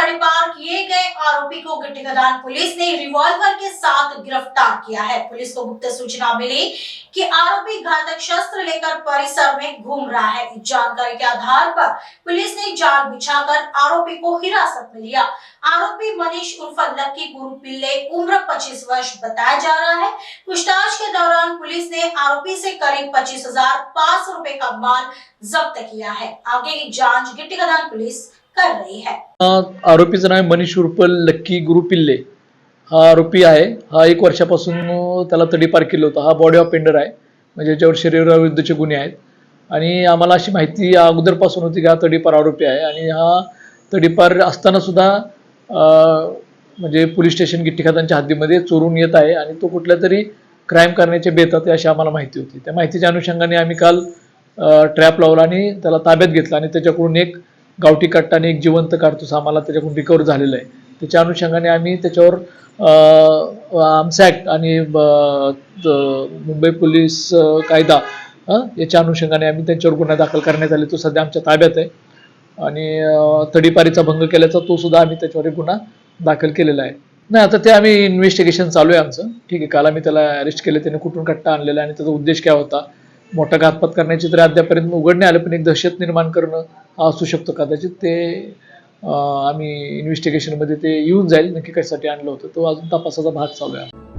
तड़ीपार किए गए आरोपी को गिट्टी खदान पुलिस ने रिवॉल्वर के साथ गिरफ्तार किया है। पुलिस को गुप्त सूचना मिली कि आरोपी घातक शस्त्र लेकर परिसर में घूम रहा है। इस जानकारी के आधार पर पुलिस ने जाल बिछाकर आरोपी को हिरासत में लिया। आरोपी मनीष उर्फ लक्की गुरु पिल्ले उम्र 25 वर्ष बताया जा रहा है। पूछताछ के दौरान पुलिस ने आरोपी से करीब 25,500 रुपए का माल जब्त किया है। आगे की जांच गिट्टी खदान पुलिस कर रही है। आरोपीचं नाव मनीष उर्फ लक्की गुरु पिल्ले हा आरोपी आहे। हा 1 वर्षापासून त्याला तडीपार केलं होतं। हा बॉडी ऑफेंडर आहे, म्हणजे याच्यावर शरीराविरुद्धचे गुन्हे आहेत आणि आम्हाला अशी माहिती अगोदरपासून होती की हा तडीपार आरोपी आहे आणि हा तडीपार असताना सुद्धा म्हणजे पोलीस स्टेशन गिट्टी खदानच्या हद्दीमध्ये चोरून येत आहे आणि तो कुठल्या तरी क्राईम करण्याचे बेतात आहे अशी आम्हाला माहिती होती। त्या माहितीच्या अनुषंगाने आम्ही काल ट्रॅप लावला आणि त्याला ताब्यात घेतला आणि त्याच्याकडून एक गावठी कट्टा आणि एक जिवंत कारतूस आम्हाला त्याच्याकडून रिकवर झालेला आहे। त्याच्या अनुषंगाने आम्ही त्याच्यावर आर्म्स ॲक्ट आणि मुंबई पोलीस कायदा याच्या अनुषंगाने आम्ही त्यांच्यावर गुन्हा दाखल करण्यात आले। तो सध्या आमच्या ताब्यात आहे आणि तडीपारीचा भंग केल्याचा तो सुद्धा आम्ही त्याच्यावर एक गुन्हा दाखल केलेला आहे। नाही, आता ते आम्ही इन्व्हेस्टिगेशन चालू आहे आमचं। ठीक आहे, काल आम्ही त्याला अरेस्ट केलं, त्याने कुठून कट्टा आणलेला आणि त्याचा उद्देश काय होता, मोठा घातपात करण्याची तरी अद्यापर्यंत उघड नाही आलं, पण एक दहशत निर्माण करणं हा असू शकतो कदाचित। ते आम्ही इन्व्हेस्टिगेशनमध्ये ते येऊन जाईल नक्की कशासाठी आणलं होतं, तो अजून तपासाचा भाग चालू आहे।